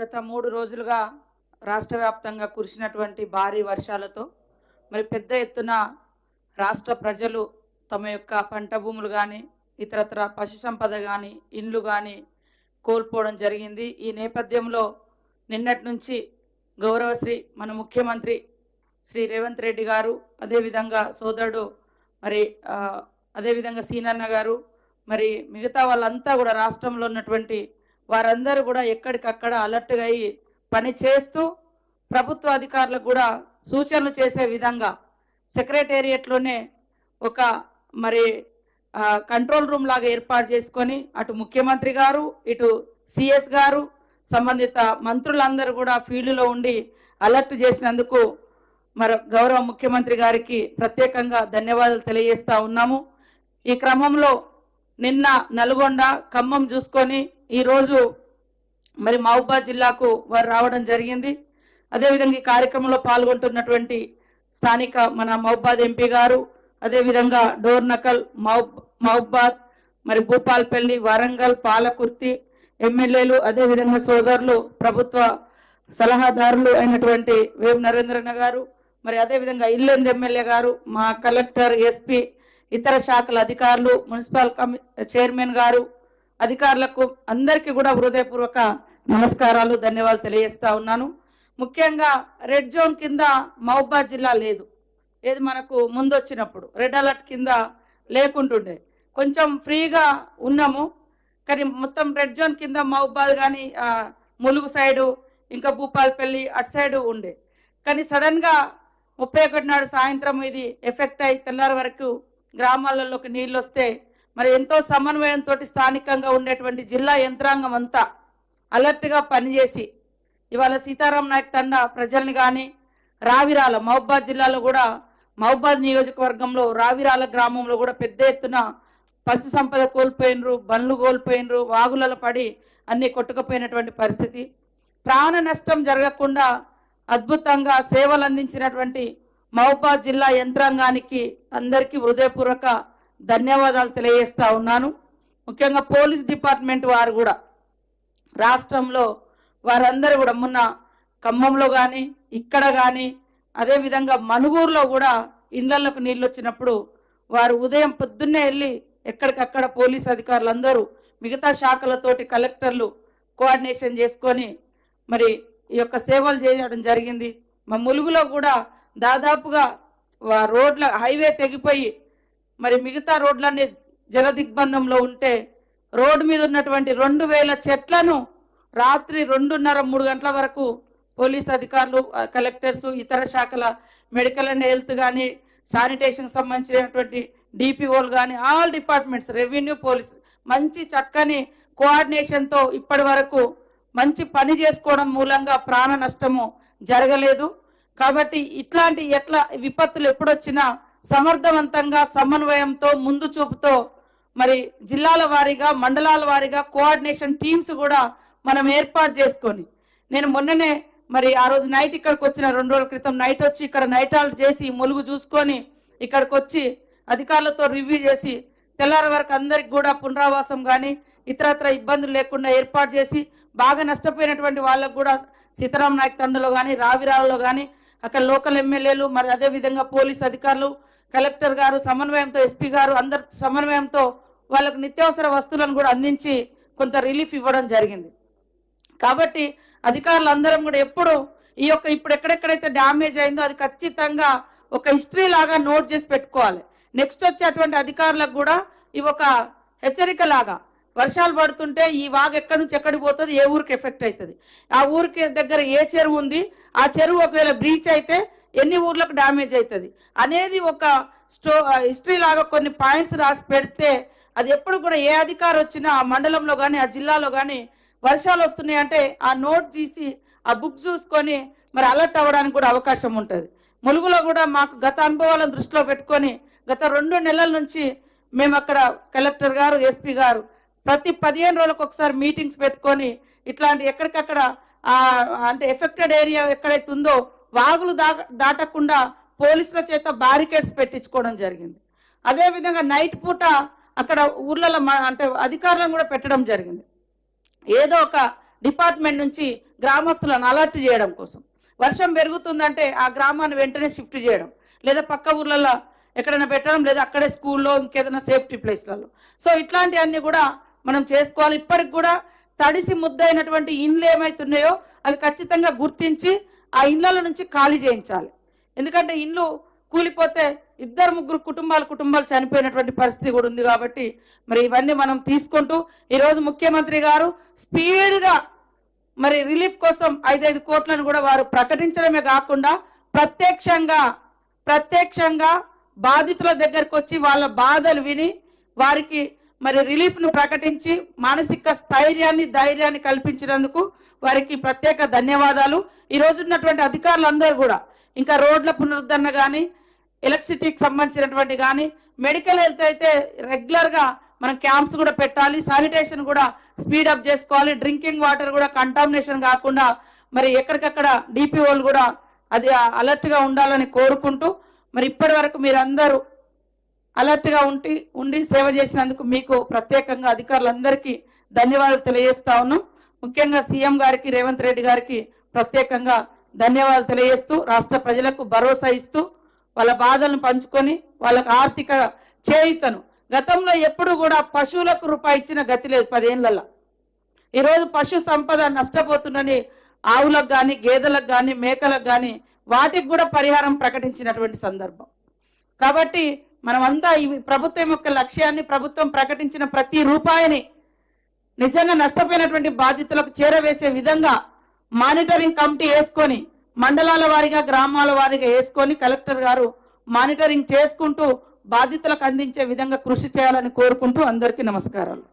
గత 3 రోజులుగా రాష్ట్ర వ్యాప్తంగా కురిసినటువంటి భారీ వర్షాలతో మరి పెద్ద ఎత్తున రాష్ట్ర ప్రజలు తమ యొక్క పంట భూములు కానీ ఇతరత్ర పశు సంపద కానీ ఇండ్లు కానీ కోల్పోవడం జరిగింది. ఈ నేపథ్యంలో నిన్నటి నుంచి గౌరవశ్రీ మన ముఖ్యమంత్రి శ్రీ రేవంత్ రెడ్డి గారు, అదేవిధంగా సోదరుడు మరి అదేవిధంగా సీనన్న గారు, మరి మిగతా వాళ్ళంతా కూడా రాష్ట్రంలో ఉన్నటువంటి వారందరూ కూడా ఎక్కడికక్కడ అలర్ట్గా అయ్యి పని చేస్తూ ప్రభుత్వ అధికారులకు కూడా సూచనలు చేసే విధంగా సెక్రటేరియట్లోనే ఒక మరి కంట్రోల్ రూమ్ లాగా ఏర్పాటు చేసుకొని అటు ముఖ్యమంత్రి గారు, ఇటు సిఎస్ గారు, సంబంధిత మంత్రులందరూ కూడా ఫీల్డ్లో ఉండి అలర్ట్ చేసినందుకు మరి గౌరవ ముఖ్యమంత్రి గారికి ప్రత్యేకంగా ధన్యవాదాలు తెలియజేస్తా ఉన్నాము. ఈ క్రమంలో నిన్న నల్గొండ, ఖమ్మం చూసుకొని ఈరోజు మరి మహబూబాద్ జిల్లాకు వారు రావడం జరిగింది. అదేవిధంగా ఈ కార్యక్రమంలో పాల్గొంటున్నటువంటి స్థానిక మన మహబూబాద్ ఎంపీ గారు, అదేవిధంగా డోర్నకల్, మహబూబాద్, మరి భూపాల్పల్లి, వరంగల్, పాలకుర్తి ఎమ్మెల్యేలు, అదేవిధంగా సోదరులు, ప్రభుత్వ సలహాదారులు అయినటువంటి వేం నరేంద్రన్న గారు, మరి అదేవిధంగా ఇల్లెందు ఎమ్మెల్యే గారు, మా కలెక్టర్, ఎస్పీ, ఇతర శాఖల అధికారులు, మున్సిపల్ చైర్మన్ గారు, అధికారులకు అందరికీ కూడా హృదయపూర్వక నమస్కారాలు, ధన్యవాదాలు తెలియజేస్తా ఉన్నాను. ముఖ్యంగా రెడ్ జోన్ కింద మహబూబాద్ జిల్లా లేదు. ఏది మనకు ముందు వచ్చినప్పుడు రెడ్ అలర్ట్ కింద లేకుంటుండే, కొంచెం ఫ్రీగా ఉన్నాము. కానీ మొత్తం రెడ్ జోన్ కింద మహబూబాద్ కానీ ములుగు సైడు, ఇంకా భూపాల్పల్లి అటు సైడు ఉండే. కానీ సడన్గా 31 నాడు సాయంత్రం ఇది ఎఫెక్ట్ అయి తెల్లారి వరకు గ్రామాలలోకి నీళ్ళు వస్తే మరి ఎంతో సమన్వయంతో స్థానికంగా ఉండేటువంటి జిల్లా యంత్రాంగం అంతా అలర్ట్గా పనిచేసి ఇవాళ సీతారాం నాయక్ తండా ప్రజల్ని కానీ రావిరాల మహబూబాద్ జిల్లాలో కూడా మహబూబాద్ నియోజకవర్గంలో రావిరాల గ్రామంలో కూడా పెద్ద ఎత్తున పశు సంపద కోల్పోయినరు, బండ్లు కోల్పోయినరు, వాగులలో పడి అన్నీ కొట్టుకుపోయినటువంటి పరిస్థితి. ప్రాణ నష్టం జరగకుండా అద్భుతంగా సేవలు అందించినటువంటి మహబూబాద్ జిల్లా యంత్రాంగానికి అందరికీ హృదయపూర్వక ధన్యవాదాలు తెలియజేస్తా ఉన్నాను. ముఖ్యంగా పోలీస్ డిపార్ట్మెంట్ వారు కూడా రాష్ట్రంలో వారందరూ కూడా మొన్న ఖమ్మంలో కానీ ఇక్కడ కానీ అదేవిధంగా మనుగూరులో కూడా ఇళ్లలకు నీళ్ళు వచ్చినప్పుడు వారు ఉదయం పొద్దున్నే వెళ్ళి ఎక్కడికక్కడ పోలీస్ అధికారులందరూ మిగతా శాఖలతోటి కలెక్టర్లు కోఆర్డినేషన్ చేసుకొని మరి ఈ యొక్క సేవలు చేయడం జరిగింది. మా ములుగులో కూడా దాదాపుగా రోడ్ల హైవే తెగిపోయి మరి మిగతా రోడ్లన్నీ జల దిగ్బంధంలో ఉంటే రోడ్డు మీద ఉన్నటువంటి 2000 చెట్లను రాత్రి 2:30-3 గంటల వరకు పోలీస్ అధికారులు, కలెక్టర్స్, ఇతర శాఖల మెడికల్ అండ్ హెల్త్ కానీ, శానిటేషన్కి సంబంధించినటువంటి డిపిఓలు కానీ, ఆల్ డిపార్ట్మెంట్స్, రెవెన్యూ, పోలీస్ మంచి చక్కని కోఆర్డినేషన్తో ఇప్పటి వరకు మంచి పని చేసుకోవడం మూలంగా ప్రాణ నష్టము జరగలేదు. కాబట్టి ఇట్లాంటి విపత్తులు ఎప్పుడొచ్చినా సమర్థవంతంగా సమన్వయంతో ముందు చూపుతో మరి జిల్లాల వారీగా, మండలాల వారీగా కోఆర్డినేషన్ టీమ్స్ కూడా మనం ఏర్పాటు చేసుకొని, నేను మొన్ననే మరి ఆ రోజు నైట్ ఇక్కడికి వచ్చిన 2 రోజుల క్రితం నైట్ వచ్చి ఇక్కడ నైట్ హాల్ట్ చేసి ములుగు చూసుకొని ఇక్కడికి వచ్చి అధికారులతో రివ్యూ చేసి తెల్లారి వరకు అందరికి కూడా పునరావాసం కానీ ఇతరత్ర ఇబ్బందులు లేకుండా ఏర్పాటు చేసి బాగా నష్టపోయినటువంటి వాళ్ళకు కూడా సీతారాం నాయక్ తండలో కానీ రావిరాలలో కానీ అక్కడ లోకల్ ఎమ్మెల్యేలు, మరి అదేవిధంగా పోలీస్ అధికారులు, కలెక్టర్ గారు సమన్వయంతో, ఎస్పీ గారు అందరి సమన్వయంతో వాళ్ళకు నిత్యావసర వస్తువులను కూడా అందించి కొంత రిలీఫ్ ఇవ్వడం జరిగింది. కాబట్టి అధికారులందరం కూడా ఎప్పుడు ఇప్పుడు ఎక్కడెక్కడైతే డ్యామేజ్ అయిందో అది ఖచ్చితంగా ఒక హిస్టరీ లాగా నోట్ చేసి పెట్టుకోవాలి. నెక్స్ట్ వచ్చేటువంటి అధికారులకు కూడా ఇవి ఒక హెచ్చరిక లాగా, వర్షాలు పడుతుంటే ఈ వాగు ఎక్కడి నుంచి ఎక్కడికి పోతుంది, ఏ ఊరికి ఎఫెక్ట్ అవుతుంది, ఆ ఊరికి దగ్గర ఏ చెరువు ఉంది, ఆ చెరువు ఒకవేళ బ్రీచ్ అయితే ఎన్ని ఊర్లకు డ్యామేజ్ అవుతుంది అనేది ఒక హిస్టరీ లాగా కొన్ని పాయింట్స్ రాసి పెడితే అది ఎప్పుడు కూడా ఏ అధికారి వచ్చినా ఆ మండలంలో కానీ ఆ జిల్లాలో కానీ వర్షాలు వస్తున్నాయి అంటే ఆ నోట్ తీసి ఆ బుక్ చూసుకొని మరి అలర్ట్ అవ్వడానికి కూడా అవకాశం ఉంటుంది. ములుగులో కూడా మాకు గత అనుభవాలను దృష్టిలో పెట్టుకొని గత 2 నెలల నుంచి మేము అక్కడ కలెక్టర్ గారు, ఎస్పీ గారు ప్రతి 15 రోజులకు ఒకసారి మీటింగ్స్ పెట్టుకొని ఇట్లాంటి ఎక్కడికక్కడ అంటే ఎఫెక్టెడ్ ఏరియా ఎక్కడైతే ఉందో వాగులు దాటకుండా పోలీసుల చేత బారికేడ్స్ పెట్టించుకోవడం జరిగింది. అదేవిధంగా నైట్ పూట అక్కడ ఊర్లలో అంటే అధికారులను కూడా పెట్టడం జరిగింది. ఏదో ఒక డిపార్ట్మెంట్ నుంచి గ్రామస్తులను అలర్ట్ చేయడం కోసం. వర్షం పెరుగుతుందంటే ఆ గ్రామాన్ని వెంటనే షిఫ్ట్ చేయడం, లేదా పక్క ఊర్లలో ఎక్కడైనా పెట్టడం, లేదా అక్కడే స్కూల్లో ఇంకేదైనా సేఫ్టీ ప్లేస్లలో. సో ఇట్లాంటివన్నీ కూడా మనం చేసుకోవాలి. ఇప్పటికి కూడా తడిసి ముద్దైనటువంటి ఇండ్లు ఏమైతున్నాయో అవి ఖచ్చితంగా గుర్తించి ఆ ఇళ్ల నుంచి ఖాళీ చేయించాలి. ఎందుకంటే ఇండ్లు కూలిపోతే 2-3 కుటుంబాలు చనిపోయినటువంటి పరిస్థితి కూడా ఉంది. కాబట్టి మరి ఇవన్నీ మనం తీసుకుంటూ ఈరోజు ముఖ్యమంత్రి గారు స్పీడ్గా మరి రిలీఫ్ కోసం 5 కోట్లను కూడా వారు ప్రకటించడమే కాకుండా ప్రత్యక్షంగా బాధితుల దగ్గరకు వచ్చి వాళ్ళ బాధలు విని వారికి మరి రిలీఫ్ను ప్రకటించి మానసిక ధైర్యాన్ని కల్పించినందుకు వారికి ప్రత్యేక ధన్యవాదాలు. ఈరోజు ఉన్నటువంటి అధికారులందరూ కూడా ఇంకా రోడ్ల పునరుద్ధరణ కానీ, ఎలక్ట్రిసిటీకి సంబంధించినటువంటి కానీ, మెడికల్ హెల్త్ అయితే రెగ్యులర్గా మనం క్యాంప్స్ కూడా పెట్టాలి, శానిటేషన్ కూడా స్పీడప్ చేసుకోవాలి, డ్రింకింగ్ వాటర్ కూడా కంటామినేషన్ కాకుండా మరి ఎక్కడికక్కడ డిపిఓలు కూడా అది అలర్ట్గా ఉండాలని కోరుకుంటూ మరి ఇప్పటి వరకు మీరందరూ అలర్ట్గా ఉండి సేవ చేసినందుకు మీకు ప్రత్యేకంగా అధికారులందరికీ ధన్యవాదాలు తెలియజేస్తా ఉన్నాం. ముఖ్యంగా సీఎం గారికి, రేవంత్ రెడ్డి గారికి ప్రత్యేకంగా ధన్యవాదాలు తెలియజేస్తూ రాష్ట్ర ప్రజలకు భరోసా ఇస్తూ వాళ్ళ బాధలను పంచుకొని వాళ్ళకు ఆర్థిక చేయుతను, గతంలో ఎప్పుడు కూడా పశువులకు రూపాయి ఇచ్చిన గతి లేదు 10 ఏళ్లలో. ఈరోజు పశు సంపద నష్టపోతుందని ఆవులకు కానీ, గేదెలకు కానీ, మేకలకు కానీ వాటికి కూడా పరిహారం ప్రకటించినటువంటి సందర్భం. కాబట్టి మనమంతా ఈ ప్రభుత్వం యొక్క లక్ష్యాన్ని, ప్రభుత్వం ప్రకటించిన ప్రతి రూపాయిని నిజంగా నష్టపోయినటువంటి బాధితులకు చేరవేసే విధంగా మానిటరింగ్ కమిటీ వేసుకొని, మండలాల వారీగా, గ్రామాల వారీగా వేసుకొని కలెక్టర్ గారు మానిటరింగ్ చేసుకుంటూ బాధితులకు అందించే విధంగా కృషి చేయాలని కోరుకుంటూ అందరికీ నమస్కారాలు.